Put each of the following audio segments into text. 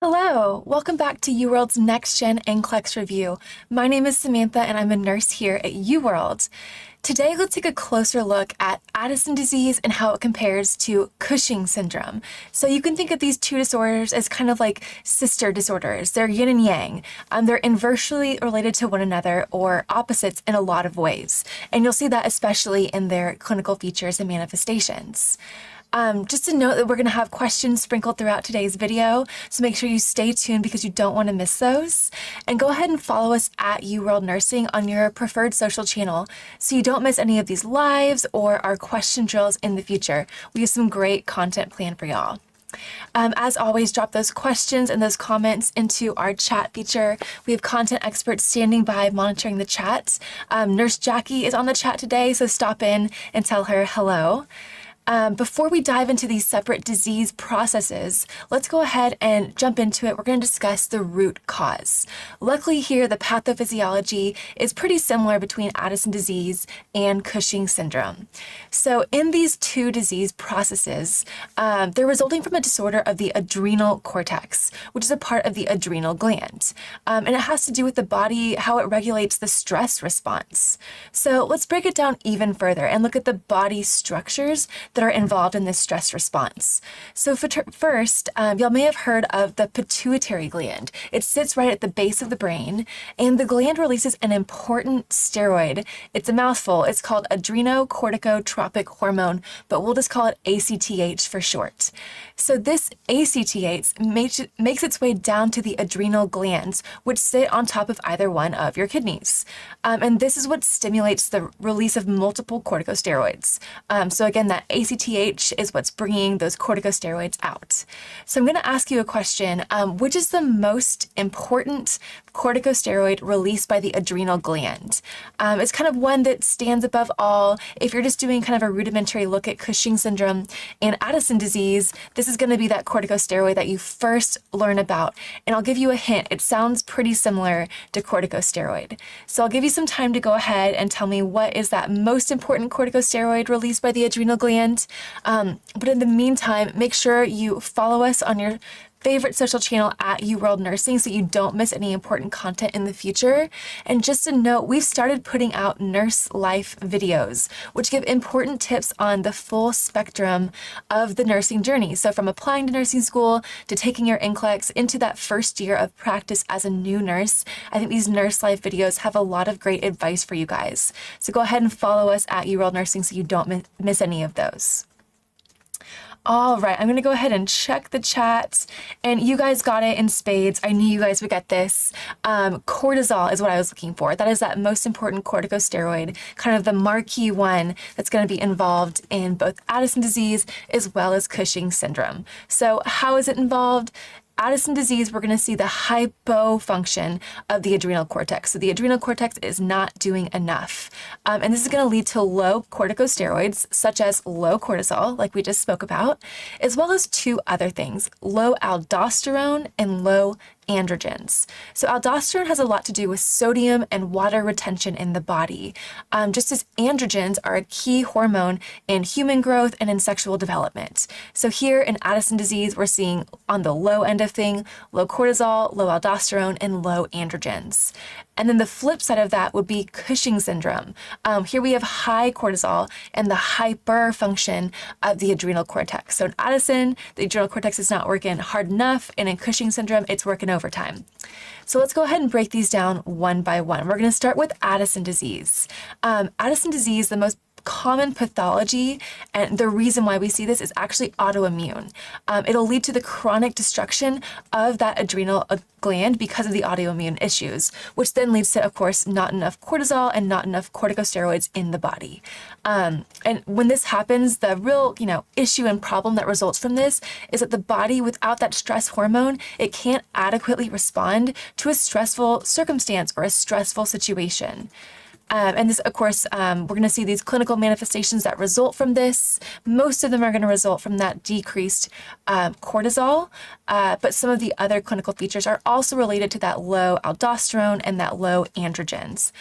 Hello, welcome back to UWorld's Next Gen NCLEX review. My name is Samantha and I'm a nurse here at UWorld. Today, let's take a closer look at Addison disease and how it compares to Cushing syndrome. So you can think of these two disorders as kind of like sister disorders. They're yin and yang. They're inversely related to one another or opposites in a lot of ways. And you'll see that especially in their clinical features and manifestations. Just to note that we're going to have questions sprinkled throughout today's video, so make sure you stay tuned because you don't want to miss those. And go ahead and follow us at UWorld Nursing on your preferred social channel so you don't miss any of these lives or our question drills in the future. We have some great content planned for y'all. As always, drop those questions and those comments into our chat feature. We have content experts standing by monitoring the chat. Nurse Jackie is on the chat today, so stop in and tell her hello. Before we dive into these separate disease processes, let's go ahead and jump into it. We're going to discuss the root cause. Luckily here, the pathophysiology is pretty similar between Addison disease and Cushing syndrome. So in these two disease processes, they're resulting from a disorder of the adrenal cortex, which is a part of the adrenal gland. And it has to do with the body, how it regulates the stress response. So let's break it down even further and look at the body structures that are involved in this stress response. So first, y'all may have heard of the pituitary gland. It sits right at the base of the brain, and the gland releases an important steroid. It's a mouthful. It's called adrenocorticotropic hormone, but we'll just call it ACTH for short. So this ACTH makes its way down to the adrenal glands, which sit on top of either one of your kidneys. And this is what stimulates the release of multiple corticosteroids. So again, that ACTH is what's bringing those corticosteroids out. So I'm going to ask you a question. Which is the most important corticosteroid released by the adrenal gland? It's kind of one that stands above all. If you're just doing kind of a rudimentary look at Cushing syndrome and Addison disease, this is going to be that corticosteroid that you first learn about. And I'll give you a hint. It sounds pretty similar to corticosteroid. So I'll give you some time to go ahead and tell me what is that most important corticosteroid released by the adrenal gland. But in the meantime, make sure you follow us on your favorite social channel at UWorld Nursing so you don't miss any important content in the future. And just a note, we've started putting out nurse life videos, which give important tips on the full spectrum of the nursing journey. So from applying to nursing school to taking your NCLEX into that first year of practice as a new nurse, I think these nurse life videos have a lot of great advice for you guys. So go ahead and follow us at UWorld Nursing so you don't miss any of those. All right, I'm gonna go ahead and check the chat, and you guys got it in spades. I knew you guys would get this. Cortisol is what I was looking for. That is that most important corticosteroid, kind of the marquee one that's gonna be involved in both Addison disease as well as Cushing syndrome. So how is it involved? Addison disease, we're going to see the hypofunction of the adrenal cortex. So the adrenal cortex is not doing enough. And this is going to lead to low corticosteroids, such as low cortisol, like we just spoke about, as well as two other things, low aldosterone and low androgens. So aldosterone has a lot to do with sodium and water retention in the body, just as androgens are a key hormone in human growth and in sexual development. So here in Addison disease, we're seeing on the low end of thing, low cortisol, low aldosterone, and low androgens. And then the flip side of that would be Cushing syndrome. Here we have high cortisol and the hyperfunction of the adrenal cortex. So in Addison, the adrenal cortex is not working hard enough, and in Cushing syndrome, it's working overtime. So let's go ahead and break these down one by one. We're going to start with Addison disease. Addison disease, the most common pathology, and the reason why we see this is actually autoimmune. It'll lead to the chronic destruction of that adrenal gland because of the autoimmune issues, which then leads to, of course, not enough cortisol and not enough corticosteroids in the body. And when this happens, the real, issue and problem that results from this is that the body, without that stress hormone, it can't adequately respond to a stressful circumstance or a stressful situation. And this, of course, we're going to see these clinical manifestations that result from this. Most of them are going to result from that decreased cortisol, but some of the other clinical features are also related to that low aldosterone and that low androgens.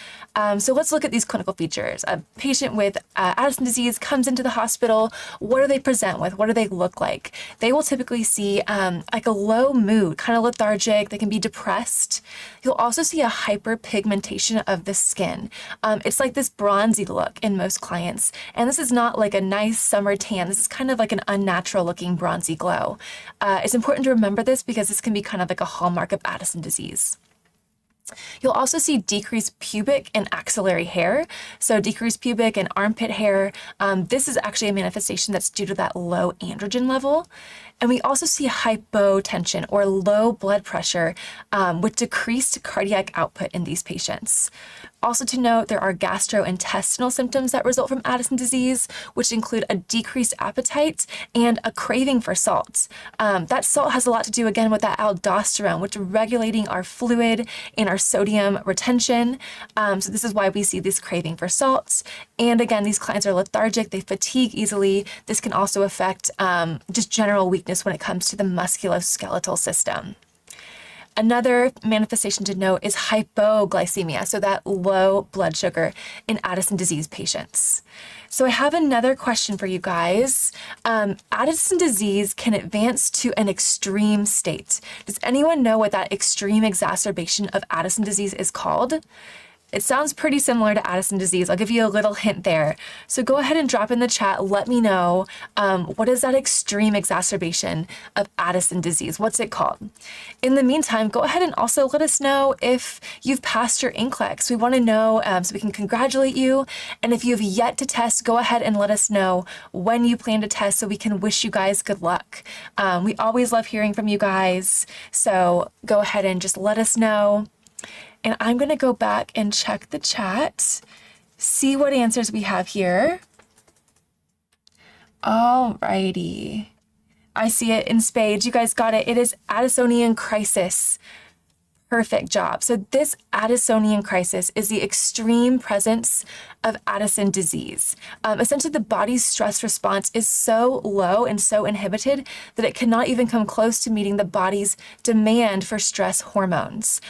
So let's look at these clinical features. A patient with Addison disease comes into the hospital. What do they present with? What do they look like? They will typically see like a low mood, kind of lethargic. They can be depressed. You'll also see a hyperpigmentation of the skin. It's like this bronzy look in most clients. And this is not like a nice summer tan. This is kind of like an unnatural looking bronzy glow. It's important to remember this because this can be kind of like a hallmark of Addison disease. You'll also see decreased pubic and axillary hair. So decreased pubic and armpit hair. This is actually a manifestation that's due to that low androgen level. And we also see hypotension or low blood pressure with decreased cardiac output in these patients. Also to note, there are gastrointestinal symptoms that result from Addison disease, which include a decreased appetite and a craving for salt. That salt has a lot to do, again, with that aldosterone, which is regulating our fluid and our sodium retention. So this is why we see this craving for salts. And again, these clients are lethargic, they fatigue easily. This can also affect just general weakness when it comes to the musculoskeletal system. Another manifestation to note is hypoglycemia, so that low blood sugar in Addison disease patients. So I have another question for you guys. Addison disease can advance to an extreme state. Does anyone know what that extreme exacerbation of Addison disease is called? It sounds pretty similar to Addison disease. I'll give you a little hint there. So go ahead and drop in the chat. Let me know, what is that extreme exacerbation of Addison disease? What's it called? In the meantime, go ahead and also let us know if you've passed your NCLEX. We want to know so we can congratulate you. And if you have yet to test, go ahead and let us know when you plan to test so we can wish you guys good luck. We always love hearing from you guys. So go ahead and just let us know. And I'm going to go back and check the chat, see what answers we have here. Alrighty. I see it in spades. You guys got it. It is Addisonian Crisis. Perfect job. So this Addisonian crisis is the extreme presence of Addison disease. Essentially, the body's stress response is so low and so inhibited that it cannot even come close to meeting the body's demand for stress hormones.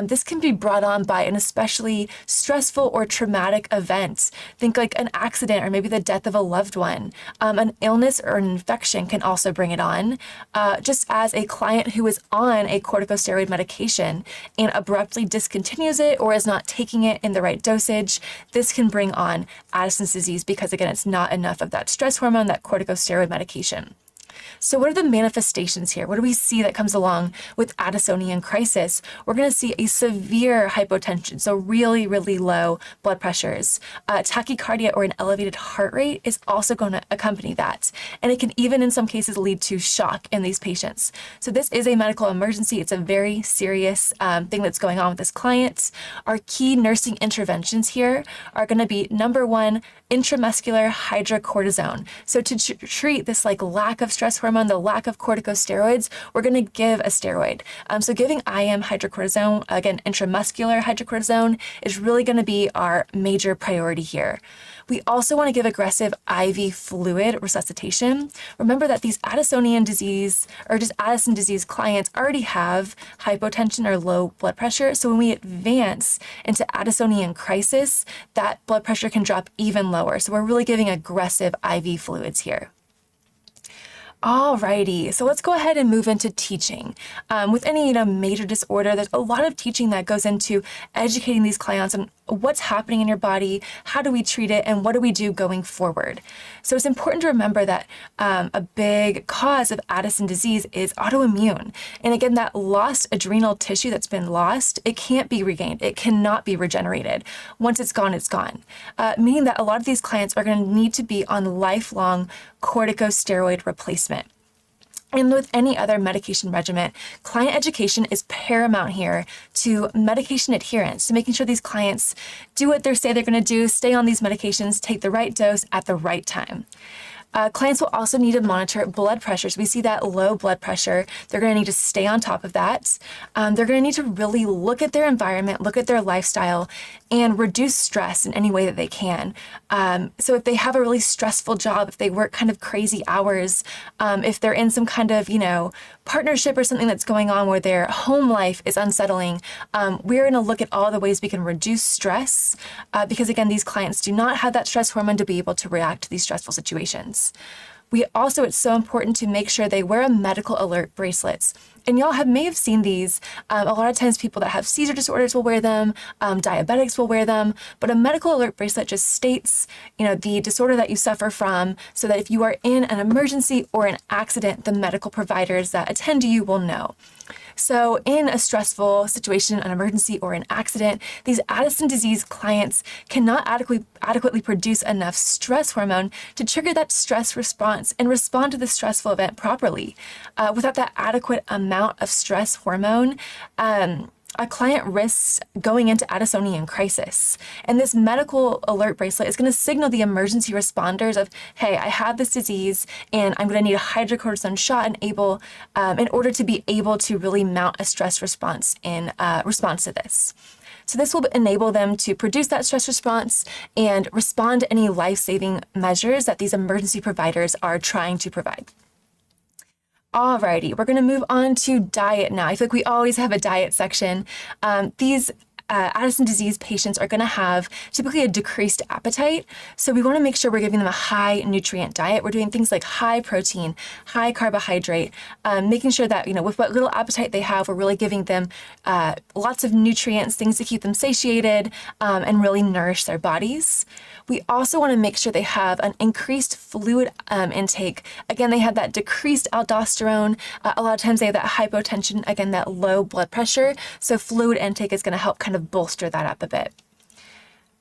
This can be brought on by an especially stressful or traumatic event. Think like an accident or maybe the death of a loved one. An illness or an infection can also bring it on. Just as a client who is on a corticosteroid medication and abruptly discontinues it or is not taking it in the right dosage, this can bring on Addison's disease because, again, it's not enough of that stress hormone, that corticosteroid medication. So what are the manifestations here? What do we see that comes along with Addisonian crisis? We're going to see a severe hypotension, so really, really low blood pressures. Tachycardia or an elevated heart rate is also going to accompany that. And it can even in some cases lead to shock in these patients. So this is a medical emergency. It's a very serious thing that's going on with this client. Our key nursing interventions here are going to be, number one, intramuscular hydrocortisone. So to treat this like lack of stress hormone, the lack of corticosteroids, we're going to give a steroid. So giving IM hydrocortisone, again, intramuscular hydrocortisone, is really going to be our major priority here. We also want to give aggressive IV fluid resuscitation. Remember that these Addisonian disease or just Addison disease clients already have hypotension or low blood pressure. So when we advance into Addisonian crisis, that blood pressure can drop even lower. So we're really giving aggressive IV fluids here. Alrighty, so let's go ahead and move into teaching. With any major disorder, there's a lot of teaching that goes into educating these clients on what's happening in your body, how do we treat it, and what do we do going forward. So it's important to remember that a big cause of Addison disease is autoimmune. And again, that lost adrenal tissue that's been lost, it can't be regained. It cannot be regenerated. Once it's gone, it's gone. Meaning that a lot of these clients are going to need to be on lifelong corticosteroid replacement. And with any other medication regimen, client education is paramount here to medication adherence, to making sure these clients do what they say they're going to do, stay on these medications, take the right dose at the right time. Clients will also need to monitor blood pressures. We see that low blood pressure. They're going to need to stay on top of that. They're going to need to really look at their environment, look at their lifestyle, and reduce stress in any way that they can. So if they have a really stressful job, if they work kind of crazy hours, if they're in some kind of, partnership or something that's going on where their home life is unsettling, we're going to look at all the ways we can reduce stress because, again, these clients do not have that stress hormone to be able to react to these stressful situations. It's so important to make sure they wear a medical alert bracelets. And y'all may have seen these. A lot of times people that have seizure disorders will wear them, diabetics will wear them, but a medical alert bracelet just states, the disorder that you suffer from, so that if you are in an emergency or an accident, the medical providers that attend to you will know. So in a stressful situation, an emergency, or an accident, these Addison disease clients cannot adequately produce enough stress hormone to trigger that stress response and respond to the stressful event properly. Without that adequate amount of stress hormone, a client risks going into Addisonian crisis. And this medical alert bracelet is going to signal the emergency responders of, hey, I have this disease and I'm going to need a hydrocortisone shot in order to be able to really mount a stress response in response to this. So this will enable them to produce that stress response and respond to any life-saving measures that these emergency providers are trying to provide. Alrighty, we're going to move on to diet now. I feel like we always have a diet section. These Addison disease patients are going to have typically a decreased appetite. So we want to make sure we're giving them a high nutrient diet. We're doing things like high protein, high carbohydrate, making sure that, with what little appetite they have, we're really giving them lots of nutrients, things to keep them satiated, and really nourish their bodies. We also want to make sure they have an increased fluid intake. Again, they have that decreased aldosterone. A lot of times they have that hypotension, again, that low blood pressure. So fluid intake is going to help kind of bolster that up a bit.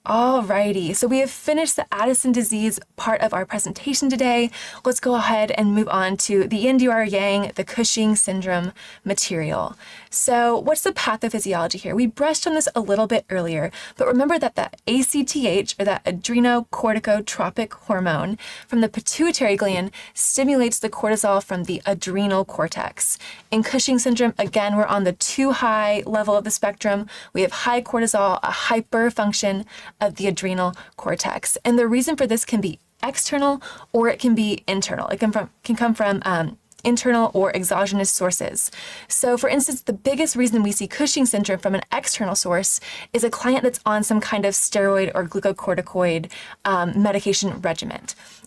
Alrighty, so we have finished the Addison disease part of our presentation today. Let's go ahead and move on to the yin to our yang, the Cushing syndrome material. So what's the pathophysiology here? We brushed on this a little bit earlier, but remember that the ACTH, or that adrenocorticotropic hormone from the pituitary gland, stimulates the cortisol from the adrenal cortex. In Cushing syndrome, again, we're on the too high level of the spectrum. We have high cortisol, a hyperfunction of the adrenal cortex. And the reason for this can be external or it can be internal. It can come from internal or exogenous sources. So for instance, the biggest reason we see Cushing syndrome from an external source is a client that's on some kind of steroid or glucocorticoid medication regimen.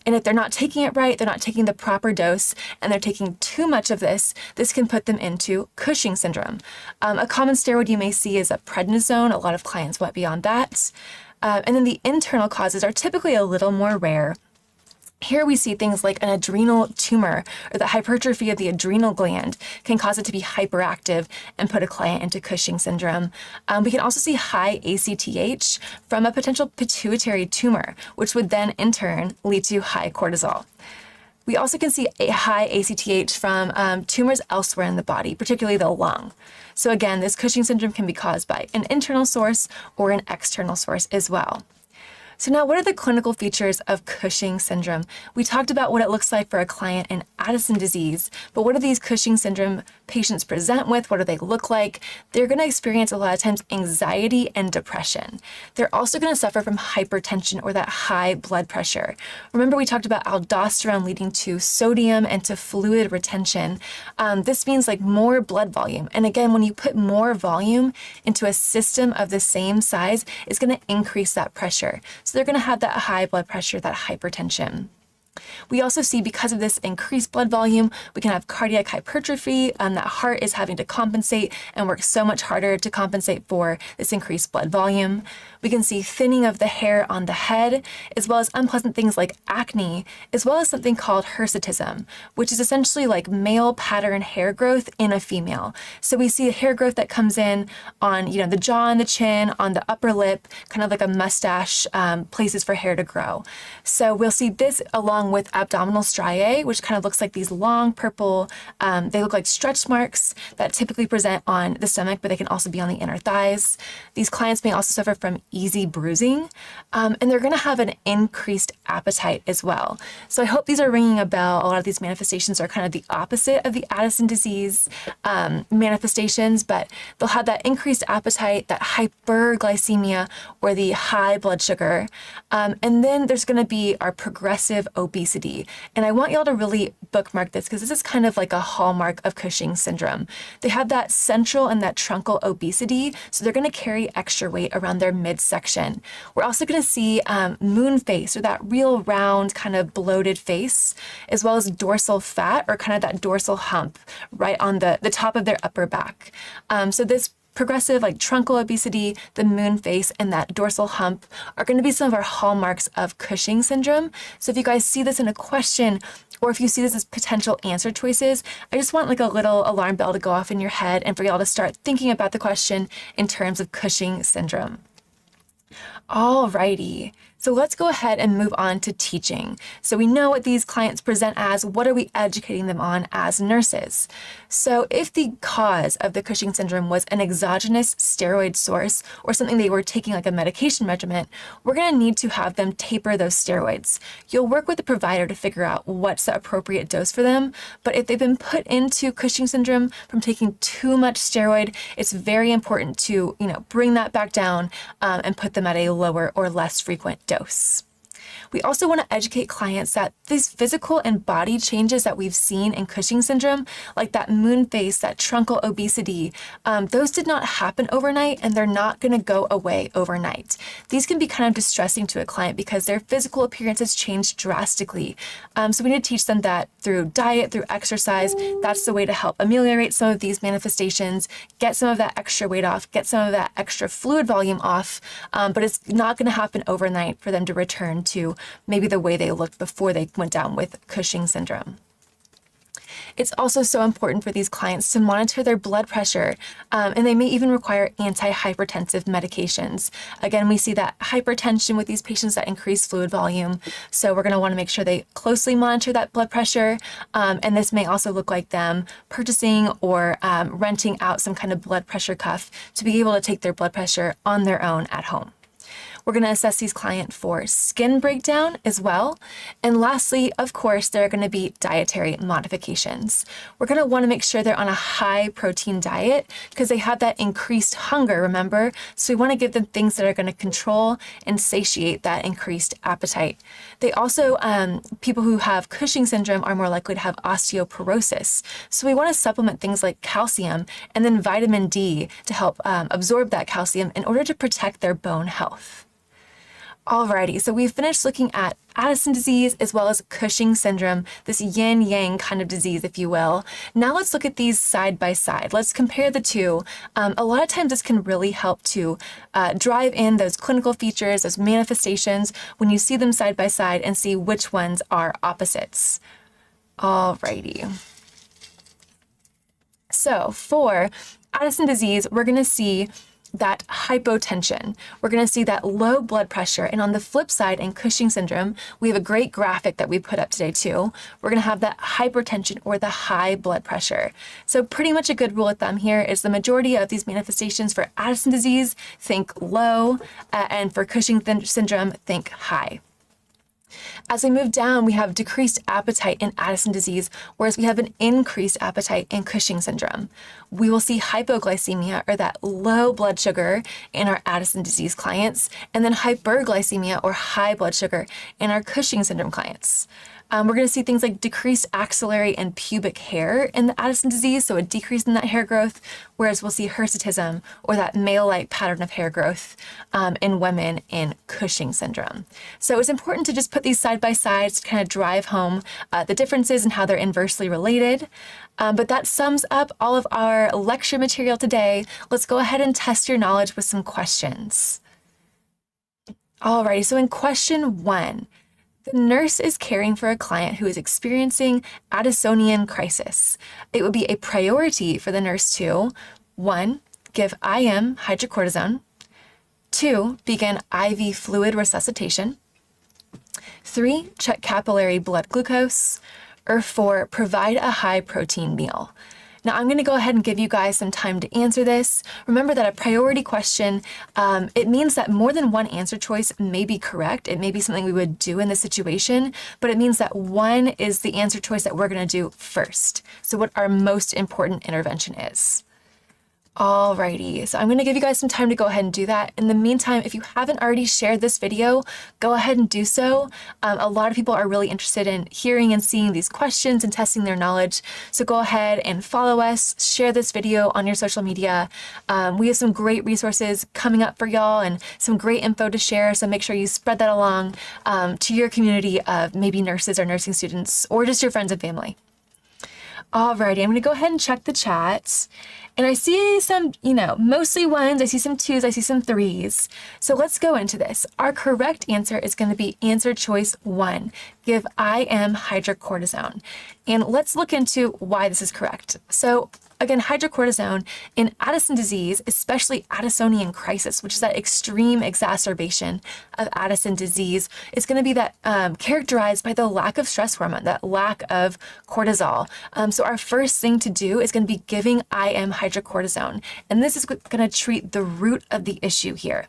And if they're not taking it right, they're not taking the proper dose, and they're taking too much of this can put them into Cushing syndrome. A common steroid you may see is a prednisone. A lot of clients went beyond that. And then the internal causes are typically a little more rare. Here we see things like an adrenal tumor, or the hypertrophy of the adrenal gland can cause it to be hyperactive and put a client into Cushing syndrome. We can also see high ACTH from a potential pituitary tumor, which would then in turn lead to high cortisol. We also can see a high ACTH from tumors elsewhere in the body, particularly the lung. So again, this Cushing syndrome can be caused by an internal source or an external source as well. So now, what are the clinical features of Cushing syndrome? We talked about what it looks like for a client in Addison disease, but what do these Cushing syndrome patients present with? What do they look like? They're going to experience a lot of times anxiety and depression. They're also going to suffer from hypertension, or that high blood pressure. Remember, we talked about aldosterone leading to sodium and to fluid retention. This means like more blood volume. And again, when you put more volume into a system of the same size, it's going to increase that pressure. So they're going to have that high blood pressure, that hypertension. We also see, because of this increased blood volume, we can have cardiac hypertrophy, that heart is having to compensate and work so much harder to compensate for this increased blood volume. We can see thinning of the hair on the head, as well as unpleasant things like acne, as well as something called hirsutism, which is essentially like male pattern hair growth in a female. So we see a hair growth that comes in on, the jaw and the chin, on the upper lip, kind of like a mustache, places for hair to grow. So we'll see this along along with abdominal striae, which kind of looks like these long purple, they look like stretch marks that typically present on the stomach, but they can also be on the inner thighs. These clients may also suffer from easy bruising, and they're going to have an increased appetite as well. So I hope these are ringing a bell. A lot of these manifestations are kind of the opposite of the Addison disease manifestations, but they'll have that increased appetite, that hyperglycemia, or the high blood sugar. And then there's going to be our progressive obesity. And I want y'all to really bookmark this because this is kind of like a hallmark of Cushing syndrome. They have that central and that truncal obesity, so they're going to carry extra weight around their midsection. We're also going to see moon face, or that real round kind of bloated face, as well as dorsal fat, or kind of that dorsal hump right on the top of their upper back. So this progressive, like truncal obesity, the moon face, and that dorsal hump are going to be some of our hallmarks of Cushing syndrome. So if you guys see this in a question, or if you see this as potential answer choices, I just want like a little alarm bell to go off in your head and for y'all to start thinking about the question in terms of Cushing syndrome. Alrighty, so let's go ahead and move on to teaching. So we know what these clients present as. What are we educating them on as nurses? So if the cause of the Cushing syndrome was an exogenous steroid source, or something they were taking like a medication regimen, we're going to need to have them taper those steroids. You'll work with the provider to figure out what's the appropriate dose for them, but if they've been put into Cushing syndrome from taking too much steroid, it's very important to, bring that back down and put them at a lower or less frequent dose. We also want to educate clients that these physical and body changes that we've seen in Cushing syndrome, like that moon face, that truncal obesity, those did not happen overnight, and they're not going to go away overnight. These can be kind of distressing to a client because their physical appearance has changed drastically. So we need to teach them that through diet, through exercise, that's the way to help ameliorate some of these manifestations, get some of that extra weight off, get some of that extra fluid volume off, but it's not going to happen overnight for them to return to maybe the way they looked before they went down with Cushing syndrome. It's also so important for these clients to monitor their blood pressure, and they may even require antihypertensive medications. Again, we see that hypertension with these patients that increase fluid volume, so we're going to want to make sure they closely monitor that blood pressure, and this may also look like them purchasing or renting out some kind of blood pressure cuff to be able to take their blood pressure on their own at home. We're going to assess these clients for skin breakdown as well. And lastly, of course, there are going to be dietary modifications. We're going to want to make sure they're on a high protein diet because they have that increased hunger, remember? So we want to give them things that are going to control and satiate that increased appetite. They also, people who have Cushing syndrome are more likely to have osteoporosis. So we want to supplement things like calcium and then vitamin D to help absorb that calcium in order to protect their bone health. Alrighty, so we've finished looking at Addison disease as well as Cushing syndrome, this yin-yang kind of disease, if you will. Now let's look at these side by side. Let's compare the two. A lot of times this can really help to drive in those clinical features, those manifestations, when you see them side by side and see which ones are opposites. Alrighty. So for Addison disease, we're going to see that hypotension. We're going to see that low blood pressure. And on the flip side, in Cushing syndrome, we have a great graphic that we put up today too. We're going to have that hypertension or the high blood pressure. So pretty much a good rule of thumb here is the majority of these manifestations for Addison disease, think low, and for Cushing syndrome, think high. As we move down, we have decreased appetite in Addison disease, whereas we have an increased appetite in Cushing syndrome. We will see hypoglycemia, or that low blood sugar, in our Addison disease clients, and then hyperglycemia, or high blood sugar, in our Cushing syndrome clients. We're going to see things like decreased axillary and pubic hair in the Addison disease, so a decrease in that hair growth, whereas we'll see hirsutism, or that male-like pattern of hair growth in women in Cushing syndrome. So it's important to just put these side by side to kind of drive home the differences and how they're inversely related. But that sums up all of our lecture material today. Let's go ahead and test your knowledge with some questions. Alrighty, so in question 1, the nurse is caring for a client who is experiencing Addisonian crisis. It would be a priority for the nurse to 1. Give IM hydrocortisone, 2. Begin IV fluid resuscitation, 3, check capillary blood glucose, or 4, provide a high protein meal. Now I'm going to go ahead and give you guys some time to answer this. Remember that a priority question, it means that more than one answer choice may be correct. It may be something we would do in this situation, but it means that one is the answer choice that we're going to do first. So what our most important intervention is. Alrighty, so I'm going to give you guys some time to go ahead and do that. In the meantime, if you haven't already shared this video, go ahead and do so. A lot of people are really interested in hearing and seeing these questions and testing their knowledge. So go ahead and follow us, share this video on your social media. We have some great resources coming up for y'all and some great info to share. So make sure you spread that along to your community of maybe nurses or nursing students or just your friends and family. Alrighty, I'm going to go ahead and check the chat. And I see some, mostly ones, I see some 2s, I see some 3s. So let's go into this. Our correct answer is going to be answer choice 1, give IM hydrocortisone. And let's look into why this is correct. So again, hydrocortisone in Addison disease, especially Addisonian crisis, which is that extreme exacerbation of Addison disease, is going to be that characterized by the lack of stress hormone, that lack of cortisol. So our first thing to do is going to be giving IM hydrocortisone. And this is going to treat the root of the issue here.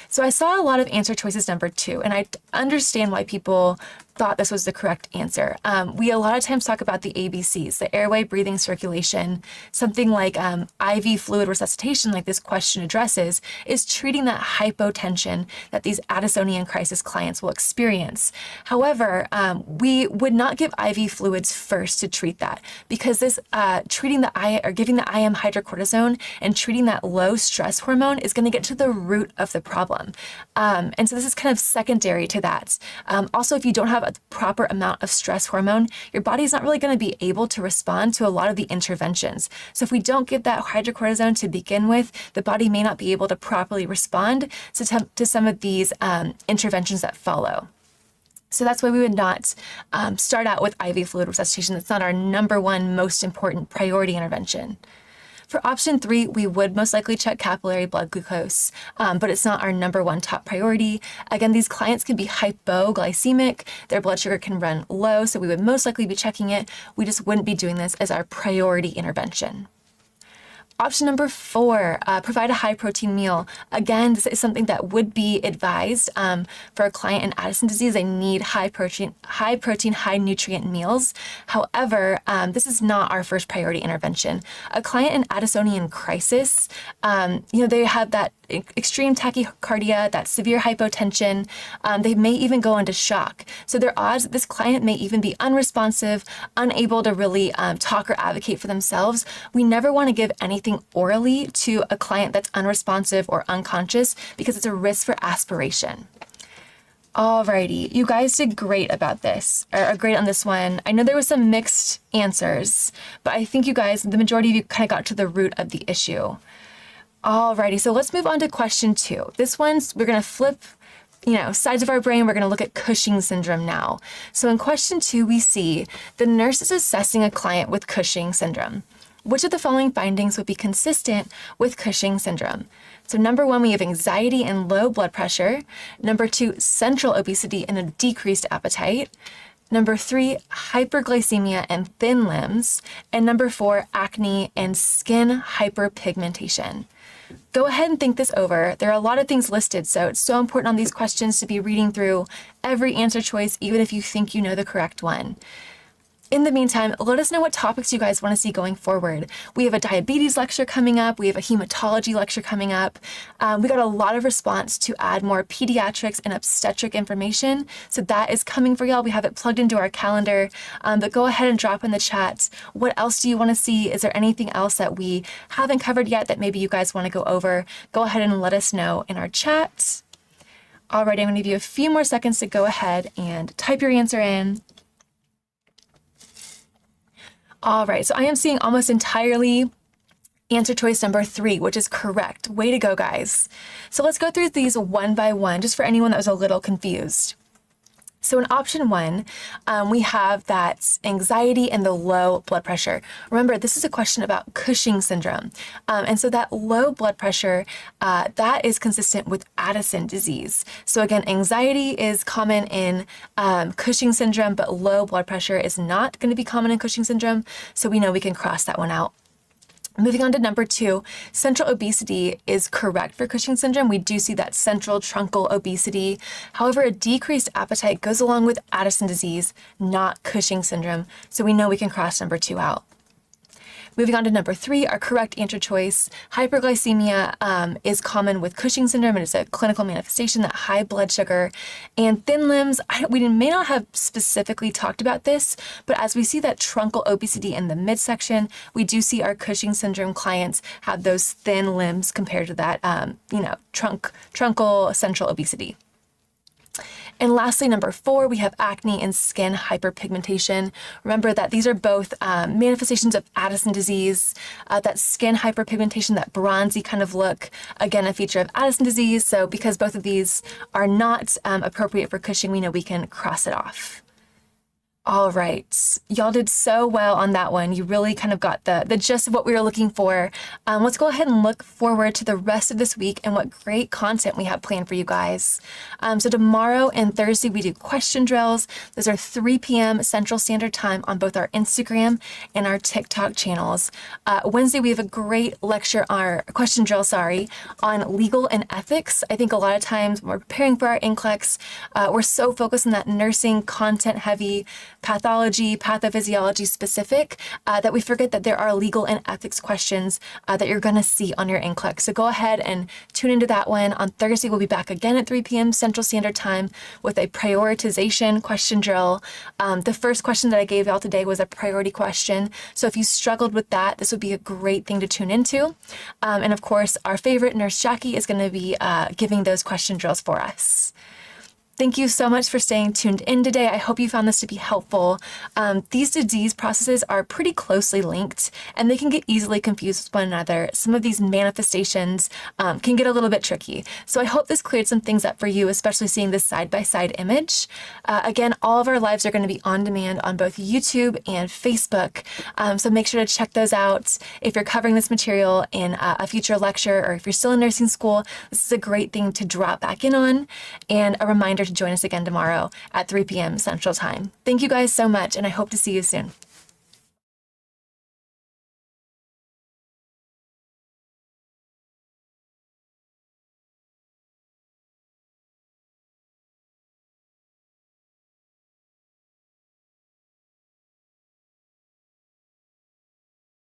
So I saw a lot of answer choices number 2, and I understand why people thought this was the correct answer. We a lot of times talk about the ABCs, the airway, breathing, circulation. Something like IV fluid resuscitation, like this question addresses, is treating that hypotension that these Addisonian crisis clients will experience. However, we would not give IV fluids first to treat that, because this giving the IM hydrocortisone and treating that low stress hormone is going to get to the root of the problem. And so this is kind of secondary to that. Also, if you don't have a proper amount of stress hormone, your body is not really going to be able to respond to a lot of the interventions. So if we don't give that hydrocortisone to begin with, the body may not be able to properly respond to some of these interventions that follow. So that's why we would not start out with IV fluid resuscitation. That's not our number one most important priority intervention. For option 3, we would most likely check capillary blood glucose, but it's not our number one top priority. Again, these clients can be hypoglycemic. Their blood sugar can run low, so we would most likely be checking it. We just wouldn't be doing this as our priority intervention. Option number 4, provide a high protein meal. Again, this is something that would be advised for a client in Addison disease. They need high protein, high nutrient meals. However, this is not our first priority intervention. A client in Addisonian crisis, they have that extreme tachycardia, that severe hypotension. They may even go into shock. So there are odds that this client may even be unresponsive, unable to really talk or advocate for themselves. We never want to give anything orally to a client that's unresponsive or unconscious, because it's a risk for aspiration. Alrighty, you guys did great about this, or great on this one. I know there was some mixed answers, but I think you guys, the majority of you kind of got to the root of the issue. Alrighty, so let's move on to question 2. This one's, we're gonna flip, sides of our brain. We're gonna look at Cushing syndrome now. So in question 2, we see the nurse is assessing a client with Cushing syndrome. Which of the following findings would be consistent with Cushing syndrome? So number 1, we have anxiety and low blood pressure. Number 2, central obesity and a decreased appetite. Number 3, hyperglycemia and thin limbs. And number 4, acne and skin hyperpigmentation. Go ahead and think this over. There are a lot of things listed, so it's so important on these questions to be reading through every answer choice, even if you think you know the correct one. In the meantime, let us know what topics you guys want to see going forward. We have a diabetes lecture coming up. We have a hematology lecture coming up. We got a lot of response to add more pediatrics and obstetric information. So that is coming for y'all. We have it plugged into our calendar. But go ahead and drop in the chat. What else do you want to see? Is there anything else that we haven't covered yet that maybe you guys want to go over? Go ahead and let us know in our chat. Alrighty, I'm going to give you a few more seconds to go ahead and type your answer in. All right, so I am seeing almost entirely answer choice number 3, which is correct. Way to go, guys. So let's go through these one by one, just for anyone that was a little confused. So in option one, we have that anxiety and the low blood pressure. Remember, this is a question about Cushing syndrome. And so that low blood pressure, that is consistent with Addison disease. So again, anxiety is common in Cushing syndrome, but low blood pressure is not going to be common in Cushing syndrome. So we know we can cross that one out. Moving on to number two, central obesity is correct for Cushing syndrome. We do see that central truncal obesity. However, a decreased appetite goes along with Addison disease, not Cushing syndrome. So we know we can cross number two out. Moving on to number three, our correct answer choice. Hyperglycemia is common with Cushing syndrome, and it's a clinical manifestation, that high blood sugar. And thin limbs, we may not have specifically talked about this, but as we see that truncal obesity in the midsection, we do see our Cushing syndrome clients have those thin limbs compared to that, truncal central obesity. And lastly, number four, we have acne and skin hyperpigmentation. Remember that these are both manifestations of Addison disease. That skin hyperpigmentation, that bronzy kind of look, again, a feature of Addison disease. So because both of these are not appropriate for Cushing, we know we can cross it off. All right, y'all did so well on that one. You really kind of got the gist of what we were looking for. Let's go ahead and look forward to the rest of this week and what great content we have planned for you guys. So tomorrow and Thursday, we do question drills. Those are 3 p.m. Central Standard Time on both our Instagram and our TikTok channels. Wednesday, we have a great lecture, our question drill, on legal and ethics. I think a lot of times when we're preparing for our NCLEX, we're so focused on that nursing, content-heavy, pathology, pathophysiology specific, that we forget that there are legal and ethics questions that you're going to see on your NCLEX. So go ahead and tune into that one. On Thursday, we'll be back again at 3 p.m. Central Standard Time with a prioritization question drill. The first question that I gave y'all today was a priority question. So if you struggled with that, this would be a great thing to tune into. And of course, our favorite Nurse Jackie is going to be giving those question drills for us. Thank you so much for staying tuned in today. I hope you found this to be helpful. These disease processes are pretty closely linked, and they can get easily confused with one another. Some of these manifestations can get a little bit tricky. So I hope this cleared some things up for you, especially seeing this side-by-side image. Again, all of our lives are going to be on demand on both YouTube and Facebook. So make sure to check those out. If you're covering this material in a future lecture, or if you're still in nursing school, this is a great thing to drop back in on. And a reminder to join us again tomorrow at 3 p.m. Central Time. Thank you guys so much, and I hope to see you soon.